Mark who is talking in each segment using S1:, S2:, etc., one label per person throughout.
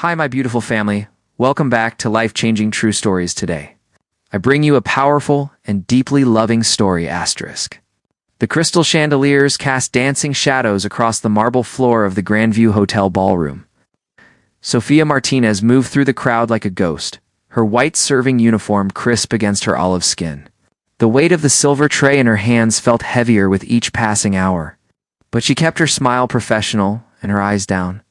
S1: Hi, my beautiful family. Welcome back to Life-Changing True Stories today. I bring you a powerful and deeply loving story, asterisk. The crystal chandeliers cast dancing shadows across the marble floor of the Grandview Hotel ballroom. Sofia Martinez moved through the crowd like a ghost, her white serving uniform crisp against her olive skin. The weight of the silver tray in her hands felt heavier with each passing hour, but she kept her smile professional and her eyes down.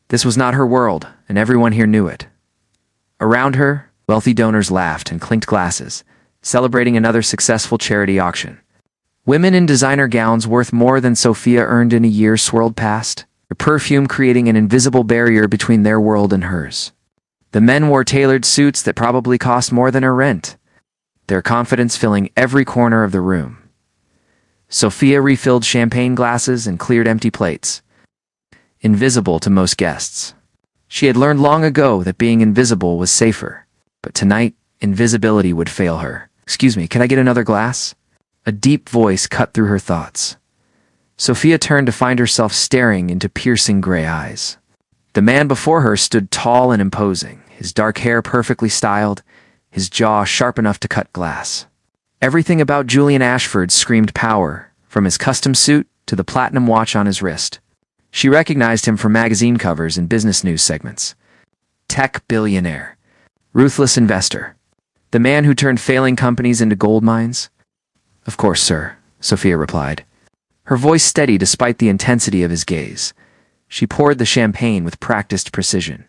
S1: This was not her world, and everyone here knew it. Around her, wealthy donors laughed and clinked glasses, celebrating another successful charity auction. Women in designer gowns worth more than Sofia earned in a year swirled past, her perfume creating an invisible barrier between their world and hers. The men wore tailored suits that probably cost more than her rent, their confidence filling every corner of the room. Sofia refilled champagne glasses and cleared empty plates, invisible to most guests. She had learned long ago that being invisible was safer, but tonight, invisibility would fail her. "Excuse me, can I get another glass?" A deep voice cut through her thoughts. Sofia turned to find herself staring into piercing gray eyes. The man before her stood tall and imposing, his dark hair perfectly styled, his jaw sharp enough to cut glass. Everything about Julian Ashford screamed power, from his custom suit to the platinum watch on his wrist. She recognized him from magazine covers and business news segments. Tech billionaire. Ruthless investor. The man who turned failing companies into gold mines? "Of course, sir," Sofia replied, her voice steady despite the intensity of his gaze. She poured the champagne with practiced precision,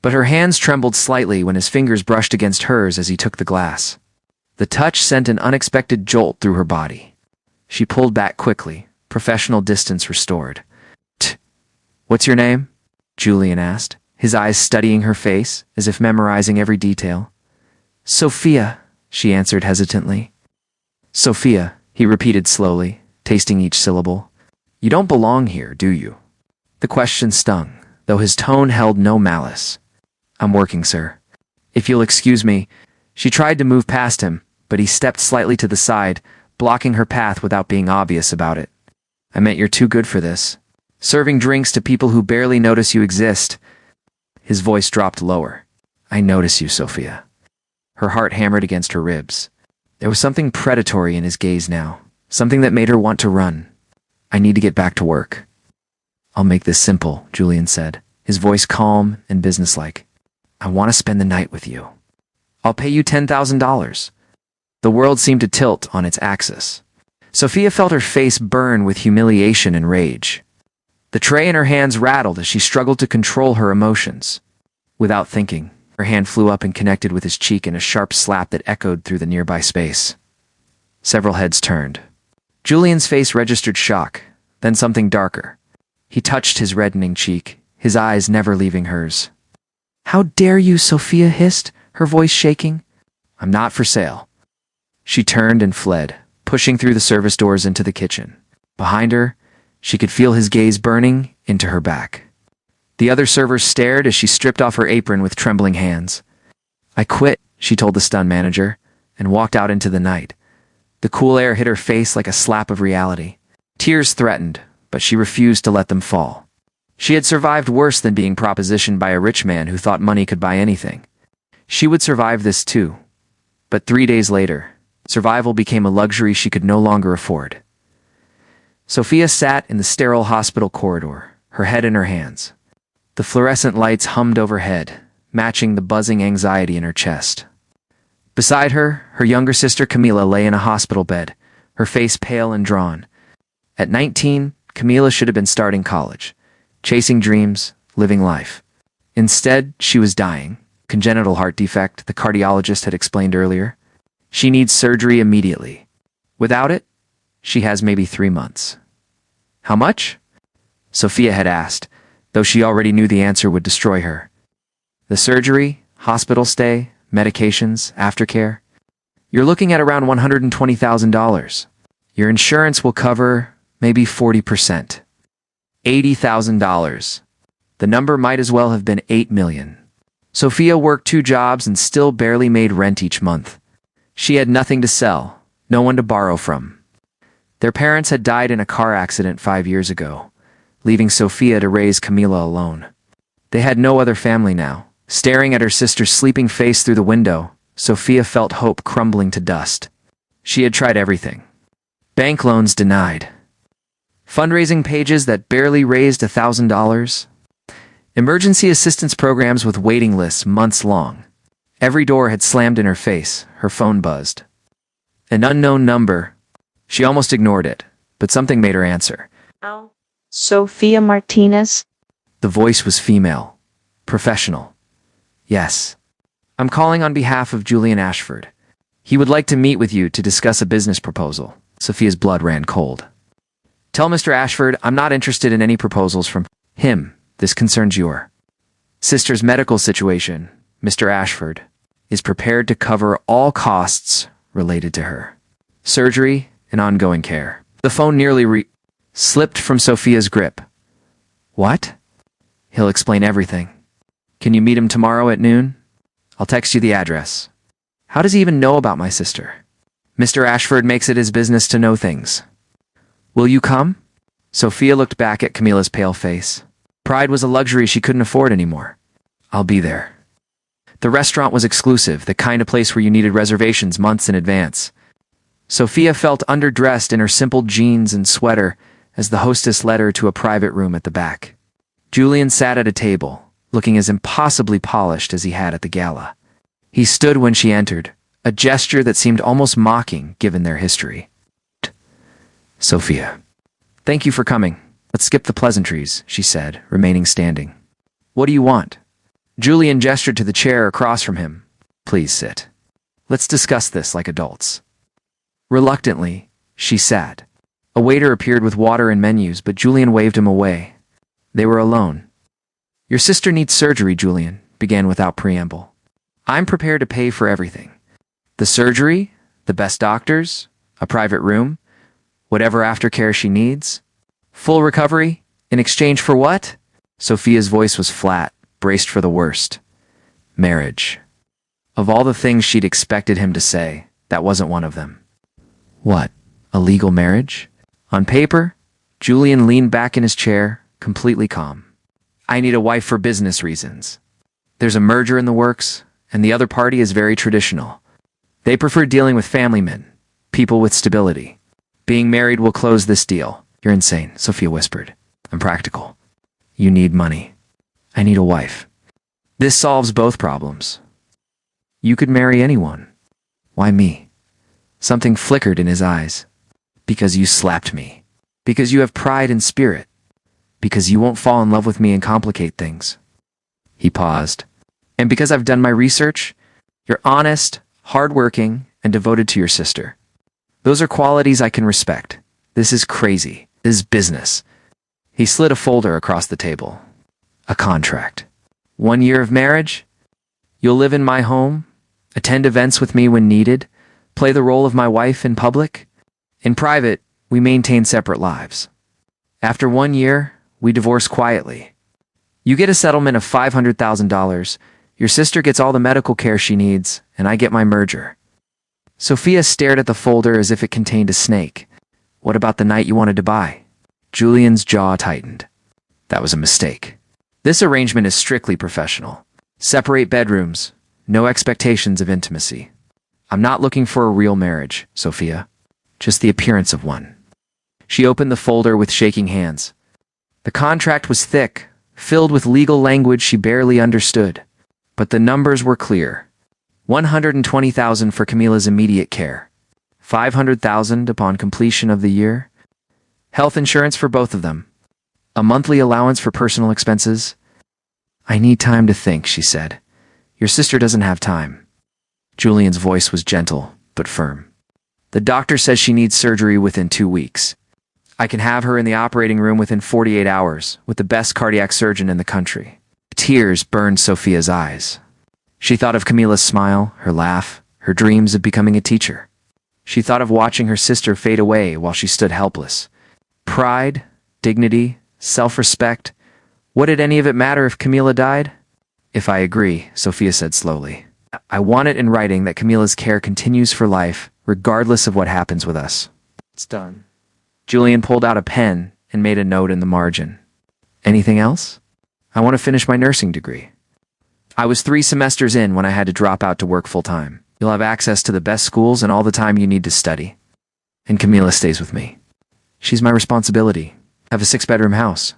S1: but her hands trembled slightly when his fingers brushed against hers as he took the glass. The touch sent an unexpected jolt through her body. She pulled back quickly, professional distance restored. "What's your name?" Julian asked, his eyes studying her face, as if memorizing every detail. "Sofia," she answered hesitantly. "Sofia," he repeated slowly, tasting each syllable. "You don't belong here, do you?" The question stung, though his tone held no malice. "I'm working, sir. If you'll excuse me." She tried to move past him, but he stepped slightly to the side, blocking her path without being obvious about it. "I meant you're too good for this. Serving drinks to people who barely notice you exist." His voice dropped lower. "I notice you, Sofia." Her heart hammered against her ribs. There was something predatory in his gaze now, something that made her want to run. "I need to get back to work." "I'll make this simple," Julian said, his voice calm and businesslike. "I want to spend the night with you. I'll pay you $10,000. The world seemed to tilt on its axis. Sofia felt her face burn with humiliation and rage. The tray in her hands rattled as she struggled to control her emotions. Without thinking, her hand flew up and connected with his cheek in a sharp slap that echoed through the nearby space. Several heads turned. Julian's face registered shock, then something darker. He touched his reddening cheek, his eyes never leaving hers. "How dare you," Sofia hissed, her voice shaking. "I'm not for sale." She turned and fled, pushing through the service doors into the kitchen. Behind her, she could feel his gaze burning into her back. The other servers stared as she stripped off her apron with trembling hands. "I quit," she told the stunned manager, and walked out into the night. The cool air hit her face like a slap of reality. Tears threatened, but she refused to let them fall. She had survived worse than being propositioned by a rich man who thought money could buy anything. She would survive this too. But 3 days later, survival became a luxury she could no longer afford. Sofia sat in the sterile hospital corridor, her head in her hands. The fluorescent lights hummed overhead, matching the buzzing anxiety in her chest. Beside her, her younger sister Camila lay in a hospital bed, her face pale and drawn. At 19, Camila should have been starting college, chasing dreams, living life. Instead, she was dying. Congenital heart defect, the cardiologist had explained earlier. She needs surgery immediately. Without it, she has maybe 3 months. "How much?" Sofia had asked, though she already knew the answer would destroy her. "The surgery, hospital stay, medications, aftercare. You're looking at around $120,000. Your insurance will cover maybe 40%. $80,000. The number might as well have been 8 million. Sofia worked 2 jobs and still barely made rent each month. She had nothing to sell, no one to borrow from. Their parents had died in a car accident 5 years ago, leaving Sofia to raise Camila alone. They had no other family now. Staring at her sister's sleeping face through the window, Sophia felt hope crumbling to dust. She had tried everything. Bank loans denied. Fundraising pages that barely raised $1,000. Emergency assistance programs with waiting lists months long. Every door had slammed in her face. Her phone buzzed. An unknown number. She almost ignored it, but something made her answer.
S2: Oh, Sophia Martinez?
S1: The voice was female. Professional. Yes. I'm calling on behalf of Julian Ashford. He would like to meet with you to discuss a business proposal. Sophia's blood ran cold. Tell Mr. Ashford I'm not interested in any proposals from him. This concerns your sister's medical situation. Mr. Ashford is prepared to cover all costs related to her surgery and ongoing care. The phone nearly slipped from Sophia's grip. What? He'll explain everything. Can you meet him tomorrow at noon? I'll text you the address. How does he even know about my sister? Mr. Ashford makes it his business to know things. Will you come? Sophia looked back at Camilla's pale face. Pride was a luxury she couldn't afford anymore. I'll be there. The restaurant was exclusive, the kind of place where you needed reservations months in advance. Sophia felt underdressed in her simple jeans and sweater as the hostess led her to a private room at the back. Julian sat at a table, looking as impossibly polished as he had at the gala. He stood when she entered, a gesture that seemed almost mocking given their history. Sophia. Thank you for coming. Let's skip the pleasantries, she said, remaining standing. What do you want? Julian gestured to the chair across from him. Please sit. Let's discuss this like adults. Reluctantly, she sat. A waiter appeared with water and menus, but Julian waved him away. They were alone. Your sister needs surgery, Julian began without preamble. I'm prepared to pay for everything. The surgery, the best doctors, a private room, whatever aftercare she needs. Full recovery? In exchange for what? Sophia's voice was flat, braced for the worst. Marriage. Of all the things she'd expected him to say, that wasn't one of them. What? A legal marriage? On paper, Julian leaned back in his chair, completely calm. I need a wife for business reasons. There's a merger in the works, and the other party is very traditional. They prefer dealing with family men, people with stability. Being married will close this deal. You're insane, Sophia whispered. I'm practical. You need money. I need a wife. This solves both problems. You could marry anyone. Why me? Something flickered in his eyes. Because you slapped me. Because you have pride and spirit. Because you won't fall in love with me and complicate things. He paused. And because I've done my research, you're honest, hardworking, and devoted to your sister. Those are qualities I can respect. This is crazy. This is business. He slid a folder across the table. A contract. 1 year of marriage? You'll live in my home, attend events with me when needed, play the role of my wife in public. In private, we maintain separate lives. After 1 year, we divorce quietly. You get a settlement of $500,000, your sister gets all the medical care she needs, and I get my merger. Sophia stared at the folder as if it contained a snake. What about the night you wanted to buy? Julian's jaw tightened. That was a mistake. This arrangement is strictly professional. Separate bedrooms, no expectations of intimacy. I'm not looking for a real marriage, Sophia. Just the appearance of one. She opened the folder with shaking hands. The contract was thick, filled with legal language she barely understood. But the numbers were clear. $120,000 for Camilla's immediate care. $500,000 upon completion of the year. Health insurance for both of them. A monthly allowance for personal expenses. I need time to think, she said. Your sister doesn't have time. Julian's voice was gentle, but firm. The doctor says she needs surgery within 2 weeks. I can have her in the operating room within 48 hours, with the best cardiac surgeon in the country. Tears burned Sophia's eyes. She thought of Camilla's smile, her laugh, her dreams of becoming a teacher. She thought of watching her sister fade away while she stood helpless. Pride, dignity, self-respect. What did any of it matter if Camilla died? If I agree, Sophia said slowly. I want it in writing that Camilla's care continues for life, regardless of what happens with us. It's done. Julian pulled out a pen and made a note in the margin. Anything else? I want to finish my nursing degree. I was 3 semesters in when I had to drop out to work full-time. You'll have access to the best schools and all the time you need to study. And Camila stays with me. She's my responsibility. I have a 6-bedroom house.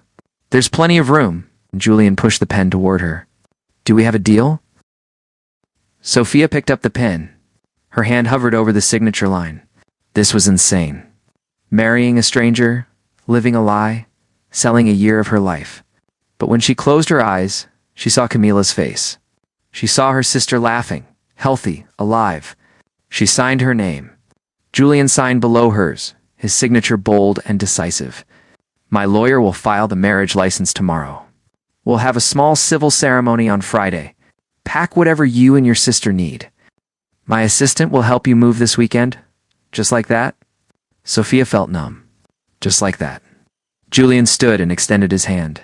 S1: There's plenty of room. And Julian pushed the pen toward her. Do we have a deal? Sophia picked up the pen. Her hand hovered over the signature line. This was insane. Marrying a stranger, living a lie, selling a year of her life. But when she closed her eyes, she saw Camila's face. She saw her sister laughing, healthy, alive. She signed her name. Julian signed below hers, his signature bold and decisive. My lawyer will file the marriage license tomorrow. We'll have a small civil ceremony on Friday. Pack whatever you and your sister need. My assistant will help you move this weekend. Just like that? Sophia felt numb. Just like that. Julian stood and extended his hand.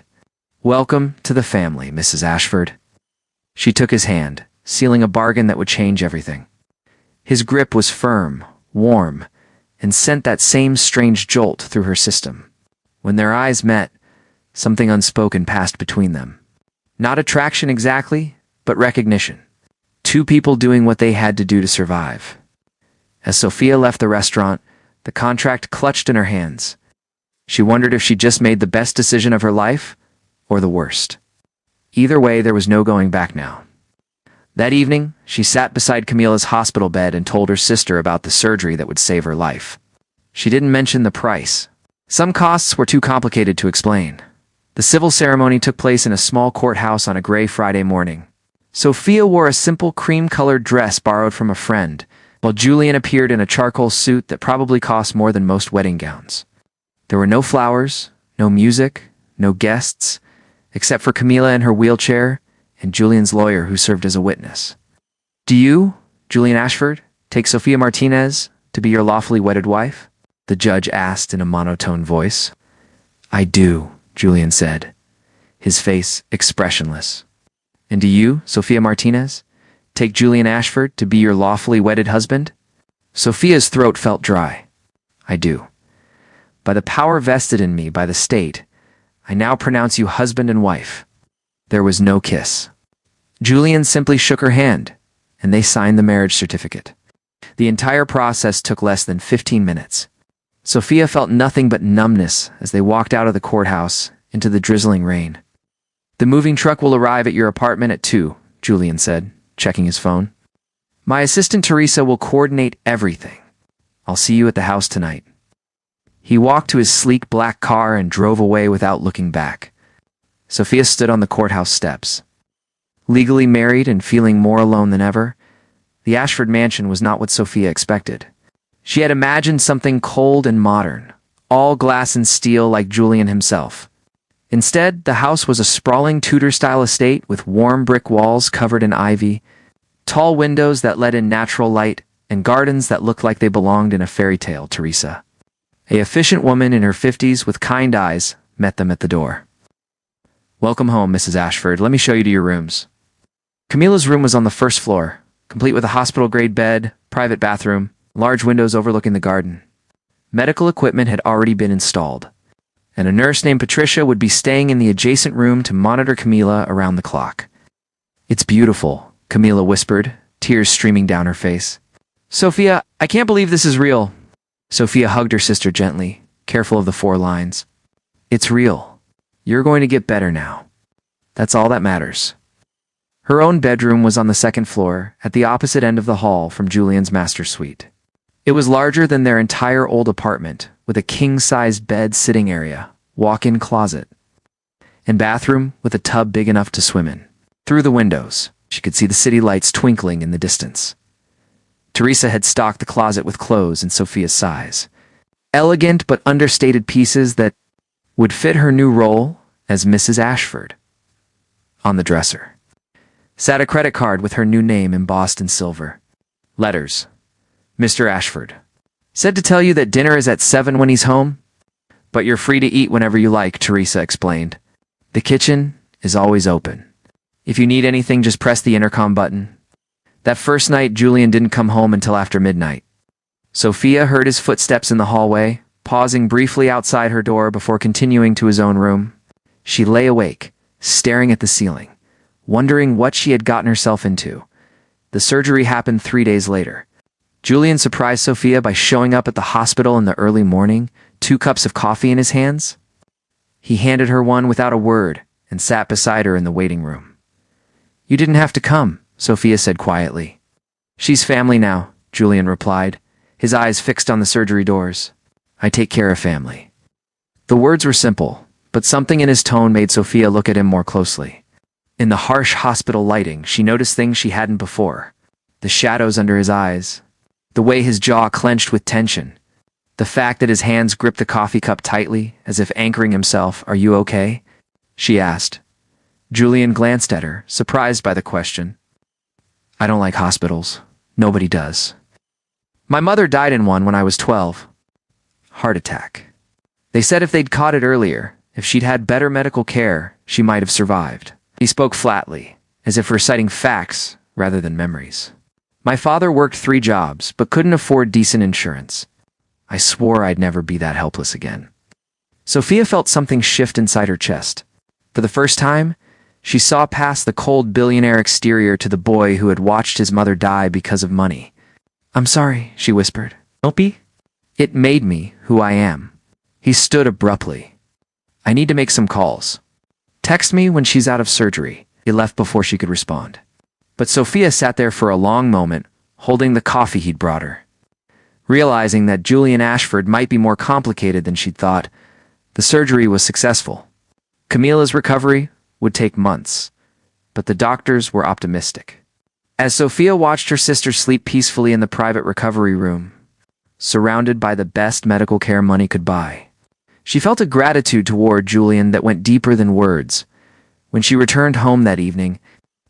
S1: Welcome to the family, Mrs. Ashford. She took his hand, sealing a bargain that would change everything. His grip was firm, warm, and sent that same strange jolt through her system. When their eyes met, something unspoken passed between them. Not attraction exactly, but recognition. 2 people doing what they had to do to survive. As Sophia left the restaurant, the contract clutched in her hands. She wondered if she just made the best decision of her life, or the worst. Either way, there was no going back now. That evening, she sat beside Camila's hospital bed and told her sister about the surgery that would save her life. She didn't mention the price. Some costs were too complicated to explain. The civil ceremony took place in a small courthouse on a gray Friday morning. Sophia wore a simple cream-colored dress borrowed from a friend, while Julian appeared in a charcoal suit that probably cost more than most wedding gowns. There were no flowers, no music, no guests, except for Camila in her wheelchair and Julian's lawyer who served as a witness. Do you, Julian Ashford, take Sophia Martinez to be your lawfully wedded wife? The judge asked in a monotone voice. I do, Julian said, his face expressionless. And do you, Sophia Martinez, take Julian Ashford to be your lawfully wedded husband? Sophia's throat felt dry. I do. By the power vested in me by the state, I now pronounce you husband and wife. There was no kiss. Julian simply shook her hand, and they signed the marriage certificate. The entire process took less than 15 minutes. Sophia felt nothing but numbness as they walked out of the courthouse into the drizzling rain. The moving truck will arrive at your apartment at 2, Julian said, checking his phone. My assistant Teresa will coordinate everything. I'll see you at the house tonight. He walked to his sleek black car and drove away without looking back. Sophia stood on the courthouse steps. Legally married and feeling more alone than ever, the Ashford mansion was not what Sophia expected. She had imagined something cold and modern, all glass and steel like Julian himself. Instead, the house was a sprawling Tudor-style estate with warm brick walls covered in ivy, tall windows that let in natural light, and gardens that looked like they belonged in a fairy tale. Teresa, an efficient woman in her 50s with kind eyes, met them at the door. Welcome home, Mrs. Ashford. Let me show you to your rooms. Camila's room was on the first floor, complete with a hospital-grade bed, private bathroom, large windows overlooking the garden. Medical equipment had already been installed, and a nurse named Patricia would be staying in the adjacent room to monitor Camila around the clock. It's beautiful, Camila whispered, tears streaming down her face. Sophia, I can't believe this is real. Sophia hugged her sister gently, careful of the 4 lines. It's real. You're going to get better now. That's all that matters. Her own bedroom was on the 2nd floor, at the opposite end of the hall from Julian's master suite. It was larger than their entire old apartment, with a king-sized bed sitting area, walk-in closet, and bathroom with a tub big enough to swim in. Through the windows, she could see the city lights twinkling in the distance. Teresa had stocked the closet with clothes in Sophia's size. Elegant but understated pieces that would fit her new role as Mrs. Ashford. On the dresser sat a credit card with her new name embossed in silver. Letters. Mr. Ashford. Said to tell you that dinner is at 7 when he's home, but you're free to eat whenever you like, Teresa explained. The kitchen is always open. If you need anything, just press the intercom button. That first night, Julian didn't come home until after midnight. Sophia heard his footsteps in the hallway, pausing briefly outside her door before continuing to his own room. She lay awake, staring at the ceiling, wondering what she had gotten herself into. The surgery happened 3 days later. Julian surprised Sophia by showing up at the hospital in the early morning, 2 cups of coffee in his hands. He handed her one without a word and sat beside her in the waiting room. "You didn't have to come," Sophia said quietly. "She's family now," Julian replied, his eyes fixed on the surgery doors. "I take care of family." The words were simple, but something in his tone made Sophia look at him more closely. In the harsh hospital lighting, she noticed things she hadn't before. The shadows under his eyes, the way his jaw clenched with tension, the fact that his hands gripped the coffee cup tightly, as if anchoring himself. "Are you okay?" she asked. Julian glanced at her, surprised by the question. "I don't like hospitals. Nobody does. My mother died in one when I was 12. Heart attack. They said if they'd caught it earlier, if she'd had better medical care, she might have survived." He spoke flatly, as if reciting facts rather than memories. "My father worked 3 jobs, but couldn't afford decent insurance. I swore I'd never be that helpless again." Sophia felt something shift inside her chest. For the first time, she saw past the cold billionaire exterior to the boy who had watched his mother die because of money. "I'm sorry," she whispered. "Don't be. It made me who I am." He stood abruptly. "I need to make some calls. Text me when she's out of surgery." He left before she could respond. But Sophia sat there for a long moment, holding the coffee he'd brought her. Realizing that Julian Ashford might be more complicated than she'd thought, the surgery was successful. Camilla's recovery would take months, but the doctors were optimistic. As Sophia watched her sister sleep peacefully in the private recovery room, surrounded by the best medical care money could buy, she felt a gratitude toward Julian that went deeper than words. When she returned home that evening,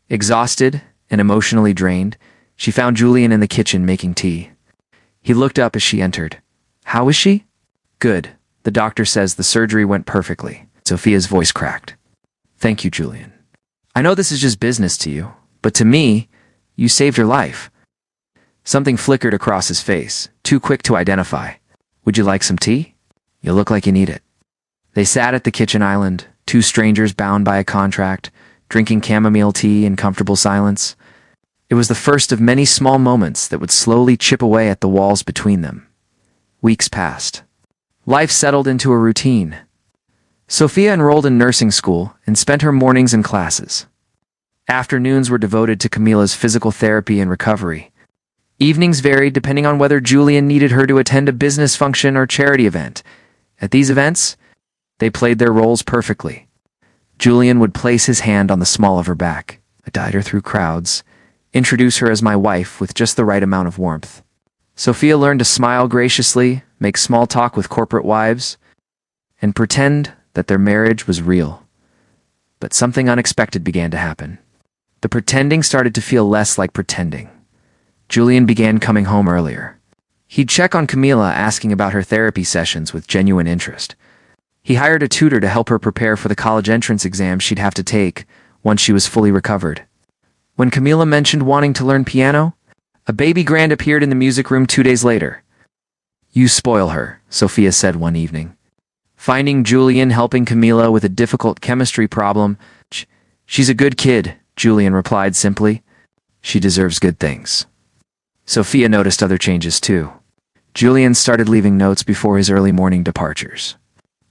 S1: exhausted and emotionally drained, she found Julian in the kitchen making tea. He looked up as she entered. "How is she?" "Good. The doctor says the surgery went perfectly." Sophia's voice cracked. "Thank you, Julian. I know this is just business to you, but to me, you saved her life." Something flickered across his face, too quick to identify. "Would you like some tea? You look like you need it." They sat at the kitchen island, 2 strangers bound by a contract, drinking chamomile tea in comfortable silence. It was the first of many small moments that would slowly chip away at the walls between them. Weeks passed. Life settled into a routine. Sophia enrolled in nursing school and spent her mornings in classes. Afternoons were devoted to Camilla's physical therapy and recovery. Evenings varied depending on whether Julian needed her to attend a business function or charity event. At these events, they played their roles perfectly. Julian would place his hand on the small of her back, guide her through crowds, introduce her as my wife with just the right amount of warmth. Sophia learned to smile graciously, make small talk with corporate wives, and pretend that their marriage was real. But something unexpected began to happen. The pretending started to feel less like pretending. Julian began coming home earlier. He'd check on Camilla, asking about her therapy sessions with genuine interest. He hired a tutor to help her prepare for the college entrance exam she'd have to take once she was fully recovered. When Camilla mentioned wanting to learn piano, a baby grand appeared in the music room 2 days later. "You spoil her," Sophia said one evening. Finding Julian helping Camilla with a difficult chemistry problem. "She's a good kid," Julian replied simply. "She deserves good things." Sophia noticed other changes too. Julian started leaving notes before his early morning departures.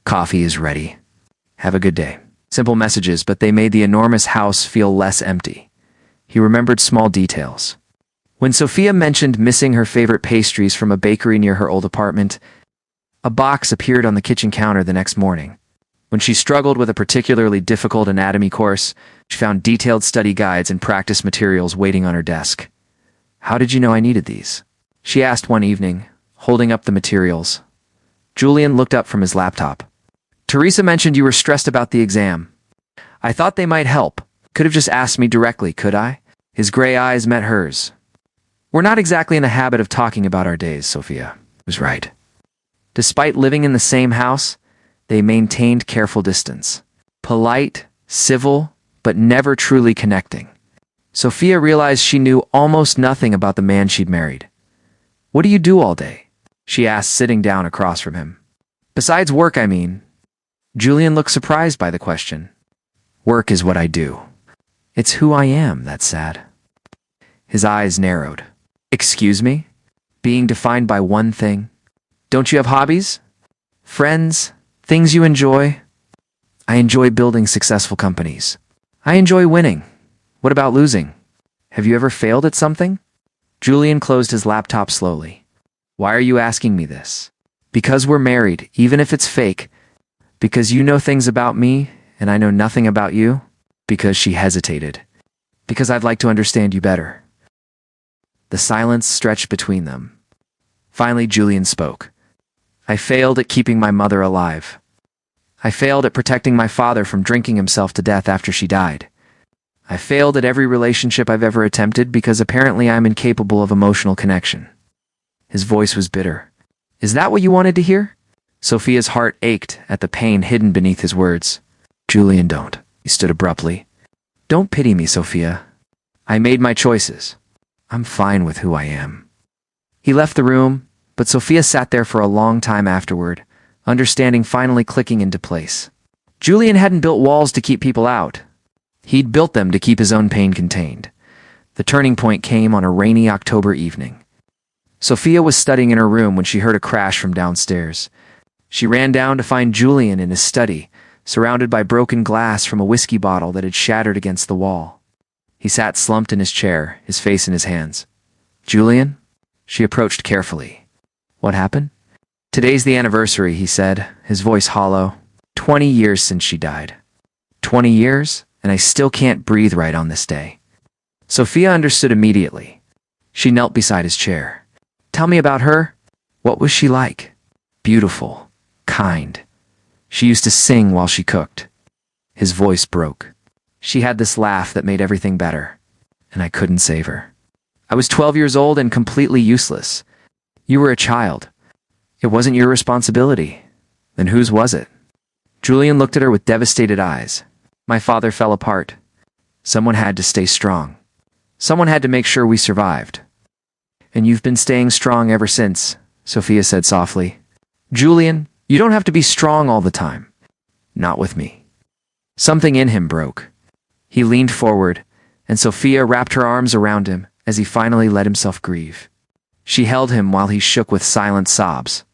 S1: "Coffee is ready. Have a good day." Simple messages, but they made the enormous house feel less empty. He remembered small details. When Sophia mentioned missing her favorite pastries from a bakery near her old apartment, a box appeared on the kitchen counter the next morning. When she struggled with a particularly difficult anatomy course, she found detailed study guides and practice materials waiting on her desk. "How did you know I needed these?" she asked one evening, holding up the materials. Julian looked up from his laptop. "Teresa mentioned you were stressed about the exam. I thought they might help. Could have just asked me directly, could I?" His gray eyes met hers. "We're not exactly in the habit of talking about our days," Sophia was right. Despite living in the same house, they maintained careful distance. Polite, civil, but never truly connecting. Sophia realized she knew almost nothing about the man she'd married. "What do you do all day?" she asked, sitting down across from him. "Besides work, I mean." Julian looked surprised by the question. Work is what I do. It's who I am that's sad. His eyes narrowed. Excuse me? Being defined by one thing? Don't you have hobbies? Friends? Things you enjoy? I enjoy building successful companies. I enjoy winning. What about losing? Have you ever failed at something? Julian closed his laptop slowly. Why are you asking me this? Because we're married, even if it's fake. Because you know things about me, and I know nothing about you. Because she hesitated. Because I'd like to understand you better. The silence stretched between them. Finally, Julian spoke. I failed at keeping my mother alive. I failed at protecting my father from drinking himself to death after she died. I failed at every relationship I've ever attempted because apparently I'm incapable of emotional connection. His voice was bitter. Is that what you wanted to hear? Sophia's heart ached at the pain hidden beneath his words. Julian, don't. He stood abruptly. Don't pity me, Sophia. I made my choices. I'm fine with who I am. He left the room, but Sophia sat there for a long time afterward, understanding finally clicking into place. Julian hadn't built walls to keep people out. He'd built them to keep his own pain contained. The turning point came on a rainy October evening. Sophia was studying in her room when she heard a crash from downstairs. She ran down to find Julian in his study, surrounded by broken glass from a whiskey bottle that had shattered against the wall. He sat slumped in his chair, his face in his hands. Julian? She approached carefully. What happened? Today's the anniversary, he said, his voice hollow. 20 years since she died. 20 years, and I still can't breathe right on this day. Sophia understood immediately. She knelt beside his chair. Tell me about her. What was she like? Beautiful. Kind. She used to sing while she cooked. His voice broke. She had this laugh that made everything better, and I couldn't save her. I was 12 years old and completely useless. You were a child. It wasn't your responsibility. Then whose was it? Julian looked at her with devastated eyes. My father fell apart. Someone had to stay strong. Someone had to make sure we survived. And you've been staying strong ever since, Sophia said softly. Julian, you don't have to be strong all the time. Not with me. Something in him broke. He leaned forward, and Sophia wrapped her arms around him as he finally let himself grieve. She held him while he shook with silent sobs.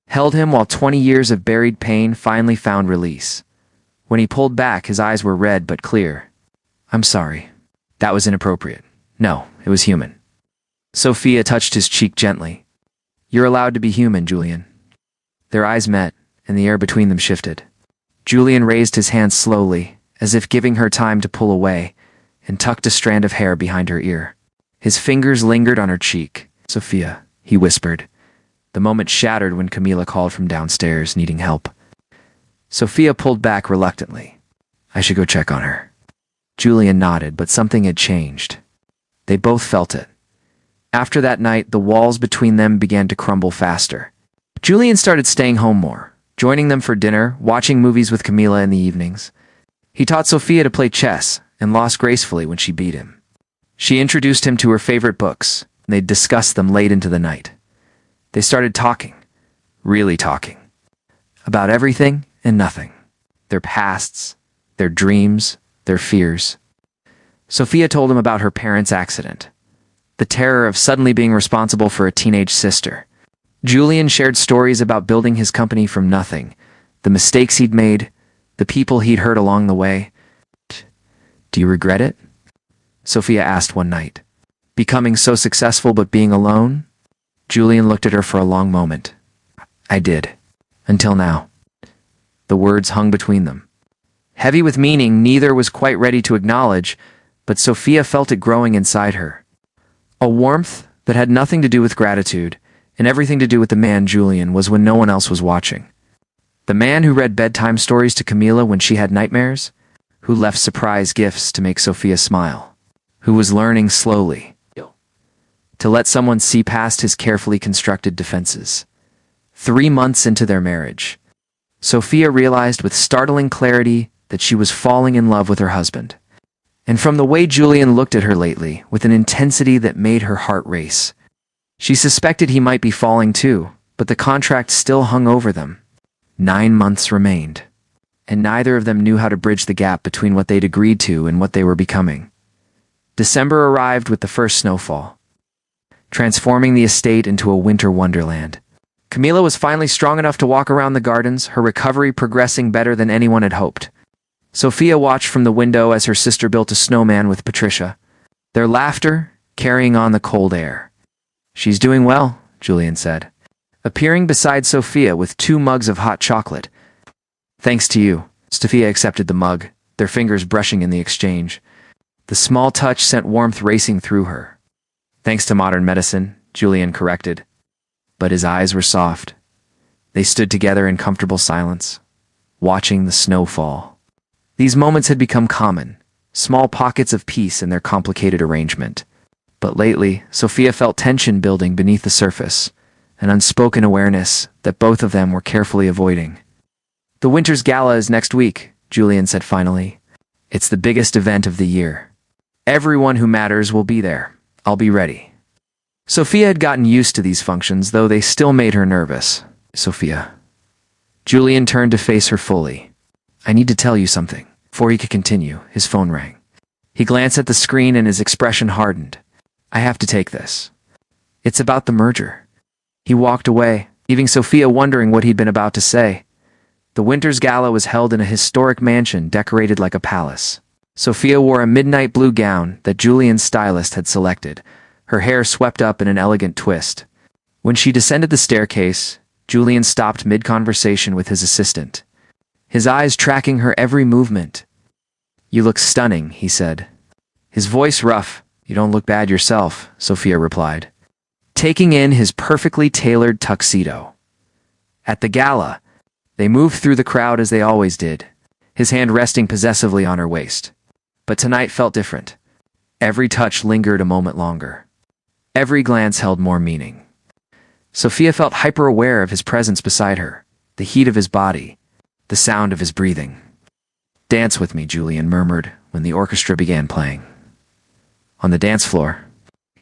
S1: Held him while 20 years of buried pain finally found release. When he pulled back, his eyes were red but clear. I'm sorry. That was inappropriate. No, it was human. Sophia touched his cheek gently. You're allowed to be human, Julian. Their eyes met, and the air between them shifted. Julian raised his hand slowly, as if giving her time to pull away, and tucked a strand of hair behind her ear. His fingers lingered on her cheek. Sophia, he whispered. The moment shattered when Camila called from downstairs, needing help. Sophia pulled back reluctantly. I should go check on her. Julian nodded, but something had changed. They both felt it. After that night, the walls between them began to crumble faster. Julian started staying home more, joining them for dinner, watching movies with Camila in the evenings. He taught Sophia to play chess and lost gracefully when she beat him. She introduced him to her favorite books, and they'd discuss them late into the night. They started talking, really talking, about everything and nothing. Their pasts, their dreams, their fears. Sophia told him about her parents' accident, the terror of suddenly being responsible for a teenage sister. Julian shared stories about building his company from nothing, the mistakes he'd made, the people he'd hurt along the way. Do you regret it? Sophia asked one night. Becoming so successful but being alone? Julian looked at her for a long moment. I did. Until now. The words hung between them. Heavy with meaning neither was quite ready to acknowledge, but Sophia felt it growing inside her. A warmth that had nothing to do with gratitude and everything to do with the man Julian was when no one else was watching. The man who read bedtime stories to Camila when she had nightmares, who left surprise gifts to make Sophia smile, who was learning slowly to let someone see past his carefully constructed defenses. 3 months into their marriage, Sophia realized with startling clarity that she was falling in love with her husband. And from the way Julian looked at her lately, with an intensity that made her heart race, she suspected he might be falling too, but the contract still hung over them. 9 months remained. and neither of them knew how to bridge the gap between what they'd agreed to and what they were becoming. December arrived with the first snowfall, transforming the estate into a winter wonderland. Camila was finally strong enough to walk around the gardens, her recovery progressing better than anyone had hoped. Sophia watched from the window as her sister built a snowman with Patricia, their laughter carrying on the cold air. "She's doing well," Julian said, appearing beside Sophia with 2 mugs of hot chocolate. "Thanks to you." Sophia accepted the mug, their fingers brushing in the exchange. The small touch sent warmth racing through her. "Thanks to modern medicine," Julian corrected. But his eyes were soft. They stood together in comfortable silence, watching the snow fall. These moments had become common, small pockets of peace in their complicated arrangement. But lately, Sophia felt tension building beneath the surface, an unspoken awareness that both of them were carefully avoiding. "The Winter's Gala is next week," Julian said finally. "It's the biggest event of the year. Everyone who matters will be there. I'll be ready." Sophia had gotten used to these functions, though they still made her nervous. "Sophia." Julian turned to face her fully. "I need to tell you something." Before he could continue, his phone rang. He glanced at the screen and his expression hardened. "I have to take this. It's about the merger." He walked away, leaving Sophia wondering what he'd been about to say. The Winter's Gala was held in a historic mansion decorated like a palace. Sophia wore a midnight blue gown that Julian's stylist had selected, her hair swept up in an elegant twist. When she descended the staircase, Julian stopped mid-conversation with his assistant, his eyes tracking her every movement. "You look stunning," he said. His voice rough. "You don't look bad yourself," Sophia replied, taking in his perfectly tailored tuxedo. At the gala, they moved through the crowd as they always did, his hand resting possessively on her waist. But tonight felt different. Every touch lingered a moment longer. Every glance held more meaning. Sophia felt hyper-aware of his presence beside her, the heat of his body, the sound of his breathing. "Dance with me," Julian murmured when the orchestra began playing. On the dance floor,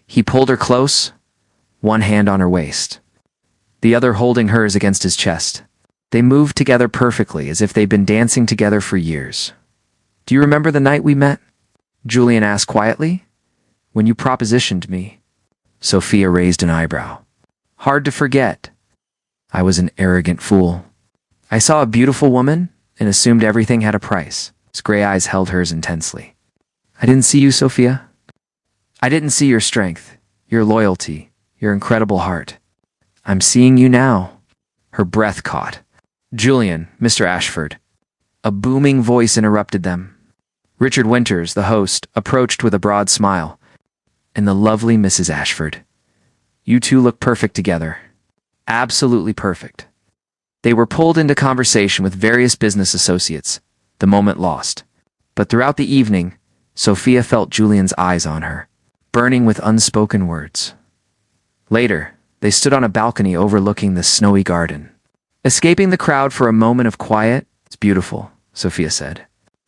S1: he pulled her close, one hand on her waist, the other holding hers against his chest. They moved together perfectly, as if they'd been dancing together for years. "Do you remember the night we met?" Julian asked quietly. "When you propositioned me?" Sophia raised an eyebrow. "Hard to forget. I was an arrogant fool. I saw a beautiful woman and assumed everything had a price." His gray eyes held hers intensely. "I didn't see you, Sophia. I didn't see your strength, your loyalty, your incredible heart. I'm seeing you now." Her breath caught. "Julian, Mr. Ashford." A booming voice interrupted them. Richard Winters, the host, approached with a broad smile. "And the lovely Mrs. Ashford. You two look perfect together. Absolutely perfect." They were pulled into conversation with various business associates, the moment lost. But throughout the evening, Sophia felt Julian's eyes on her, burning with unspoken words. Later, they stood on a balcony overlooking the snowy garden. Escaping the crowd for a moment of quiet. "It's beautiful," Sophia said.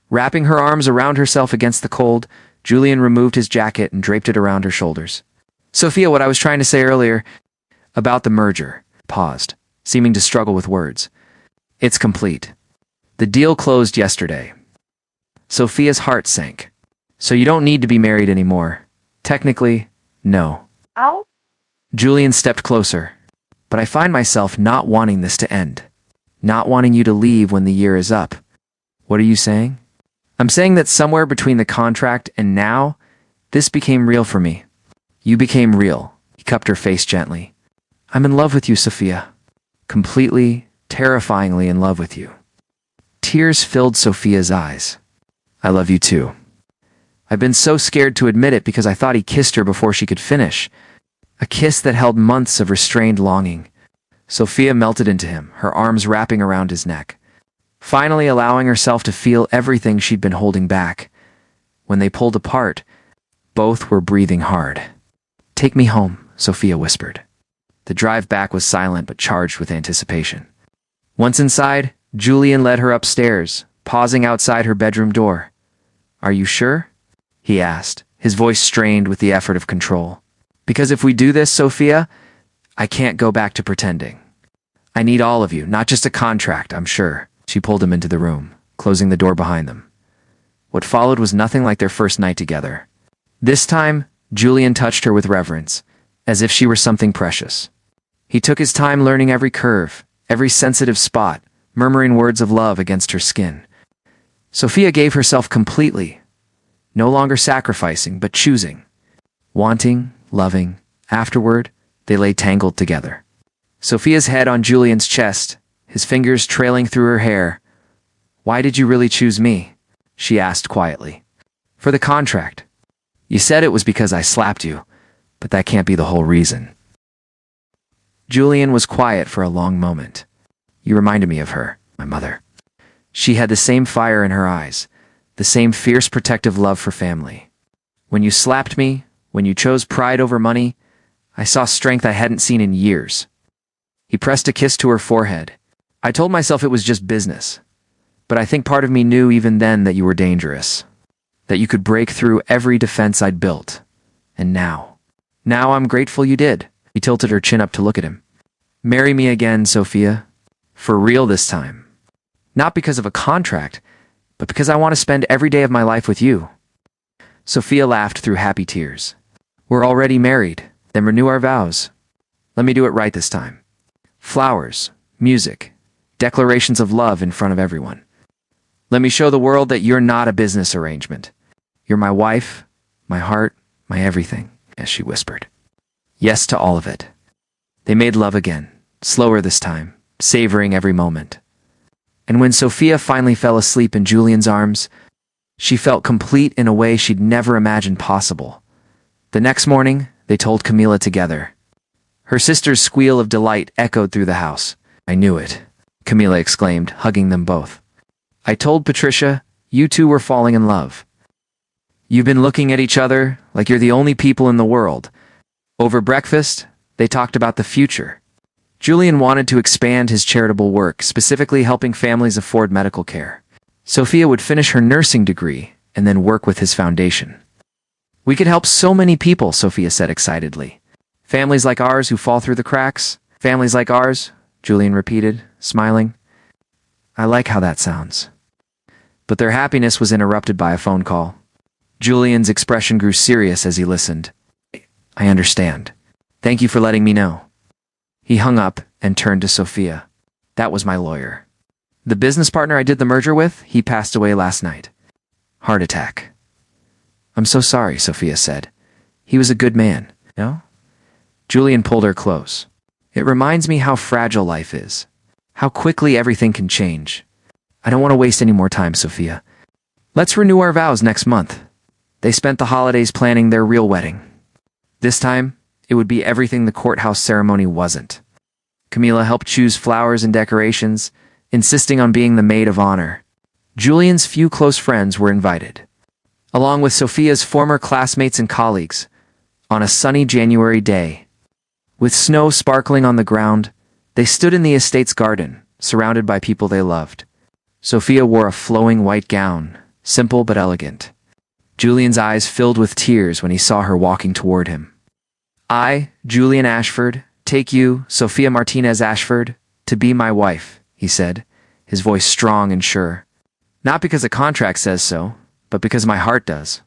S1: Wrapping her arms around herself against the cold, Julian removed his jacket and draped it around her shoulders. "Sophia, what I was trying to say earlier about the merger," paused, seeming to struggle with words. "It's complete. The deal closed yesterday." Sophia's heart sank. "So you don't need to be married anymore?" "Technically, no."
S2: Ow.
S1: Julian stepped closer. "But I find myself not wanting this to end. Not wanting you to leave when the year is up." "What are you saying?" "I'm saying that somewhere between the contract and now, this became real for me." "You became real." He cupped her face gently. "I'm in love with you, Sophia. Completely, terrifyingly in love with you." Tears filled Sophia's eyes. "I love you too." I've been so scared to admit it because I thought he kissed her before she could finish. A kiss that held months of restrained longing. Sophia melted into him, her arms wrapping around his neck, finally allowing herself to feel everything she'd been holding back. When they pulled apart, both were breathing hard. "Take me home," Sophia whispered. The drive back was silent but charged with anticipation. Once inside, Julian led her upstairs, pausing outside her bedroom door. "Are you sure?" he asked, his voice strained with the effort of control. "Because if we do this, Sophia, I can't go back to pretending. I need all of you, not just a contract, I'm sure." She pulled him into the room. closing the door behind them. What followed was nothing like their first night together. This time, Julian touched her with reverence, as if she were something precious. He took his time learning every curve, every sensitive spot, murmuring words of love against her skin. Sophia gave herself completely, no longer sacrificing, but choosing. Wanting, loving, afterward, they lay tangled together. Sophia's head on Julian's chest, his fingers trailing through her hair. "Why did you really choose me?" she asked quietly. "For the contract. You said it was because I slapped you, but that can't be the whole reason." Julian was quiet for a long moment. "You reminded me of her, my mother. She had the same fire in her eyes, the same fierce protective love for family. When you slapped me, when you chose pride over money, I saw strength I hadn't seen in years." He pressed a kiss to her forehead. "I told myself it was just business, but I think part of me knew even then that you were dangerous, that you could break through every defense I'd built. And now I'm grateful you did." He tilted her chin up to look at him. "Marry me again, Sophia. For real this time. Not because of a contract, but because I want to spend every day of my life with you." Sophia laughed through happy tears. "We're already married, then renew our vows. Let me do it right this time. Flowers, music, declarations of love in front of everyone. Let me show the world that you're not a business arrangement. You're my wife, my heart, my everything," as she whispered. Yes to all of it. They made love again, slower this time, savoring every moment. And when Sophia finally fell asleep in Julian's arms, she felt complete in a way she'd never imagined possible. The next morning, they told Camila together. Her sister's squeal of delight echoed through the house. "I knew it," Camila exclaimed, hugging them both. "I told Patricia, you two were falling in love. You've been looking at each other like you're the only people in the world." Over breakfast, they talked about the future. Julian wanted to expand his charitable work, specifically helping families afford medical care. Sophia would finish her nursing degree and then work with his foundation. "We could help so many people," Sophia said excitedly. "Families like ours who fall through the cracks. Families like ours," Julian repeated, smiling. "I like how that sounds." But their happiness was interrupted by a phone call. Julian's expression grew serious as he listened. "I understand. Thank you for letting me know." He hung up and turned to Sophia. "That was my lawyer. The business partner I did the merger with, he passed away last night. Heart attack." "I'm so sorry," Sophia said. "He was a good man, no?" Julian pulled her close. "It reminds me how fragile life is, how quickly everything can change. I don't want to waste any more time, Sophia. Let's renew our vows next month." They spent the holidays planning their real wedding. This time, it would be everything the courthouse ceremony wasn't. Camila helped choose flowers and decorations, insisting on being the maid of honor. Julian's few close friends were invited, along with Sophia's former classmates and colleagues, on a sunny January day. With snow sparkling on the ground, they stood in the estate's garden, surrounded by people they loved. Sophia wore a flowing white gown, simple but elegant. Julian's eyes filled with tears when he saw her walking toward him. "I, Julian Ashford, take you, Sophia Martinez Ashford, to be my wife," he said, his voice strong and sure. "Not because a contract says so, but because my heart does.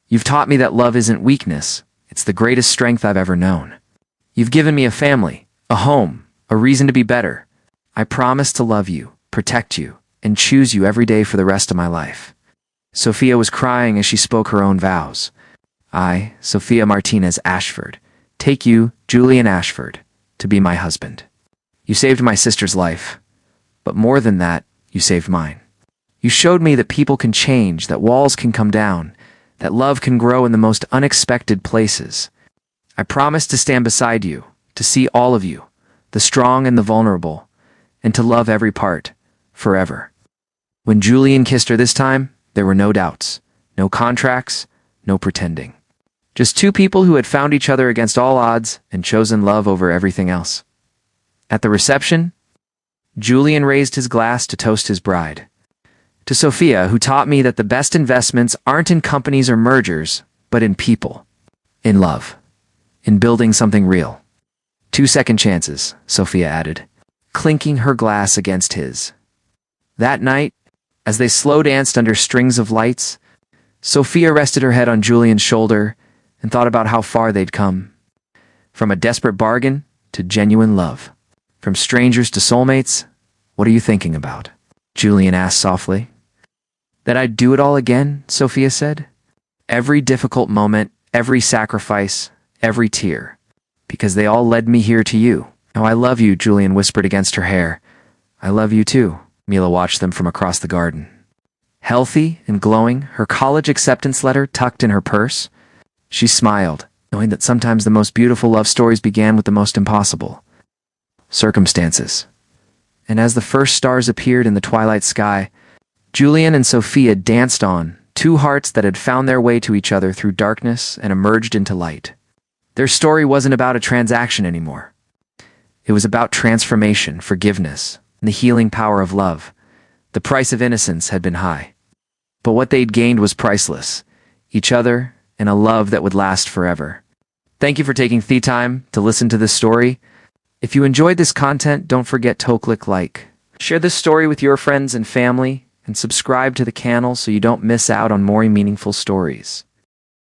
S1: You've taught me that love isn't weakness, it's the greatest strength I've ever known. You've given me a family, a home, a reason to be better. I promise to love you, protect you, and choose you every day for the rest of my life." Sophia was crying as she spoke her own vows. "I, Sophia Martinez Ashford, take you, Julian Ashford, to be my husband. You saved my sister's life, but more than that, you saved mine. You showed me that people can change, that walls can come down, that love can grow in the most unexpected places. I promise to stand beside you, to see all of you, the strong and the vulnerable, and to love every part, forever." When Julian kissed her this time, there were no doubts, no contracts, no pretending. Just two people who had found each other against all odds and chosen love over everything else. At the reception, Julian raised his glass to toast his bride. "To Sophia, who taught me that the best investments aren't in companies or mergers, but in people, in love, in building something real." 2 second chances, Sophia added, clinking her glass against his. That night, As they slow danced under strings of lights, Sophia rested her head on Julian's shoulder and thought about how far they'd come. From a desperate bargain to genuine love. From strangers to soulmates, what are you thinking about? Julian asked softly. That I'd do it all again, Sophia said. Every difficult moment, every sacrifice, every tear. Because they all led me here to you. Oh, I love you, Julian whispered against her hair. I love you too. Mila watched them from across the garden. Healthy and glowing, her college acceptance letter tucked in her purse, she smiled, knowing that sometimes the most beautiful love stories began with the most impossible circumstances. And as the first stars appeared in the twilight sky, Julian and Sophia danced on, two hearts that had found their way to each other through darkness and emerged into light. Their story wasn't about a transaction anymore. It was about transformation, forgiveness, and the healing power of love. The price of innocence had been high. But what they'd gained was priceless. Each other and a love that would last forever. Thank you for taking the time to listen to this story. If you enjoyed this content, don't forget to click like. Share this story with your friends and family, and subscribe to the channel so you don't miss out on more meaningful stories.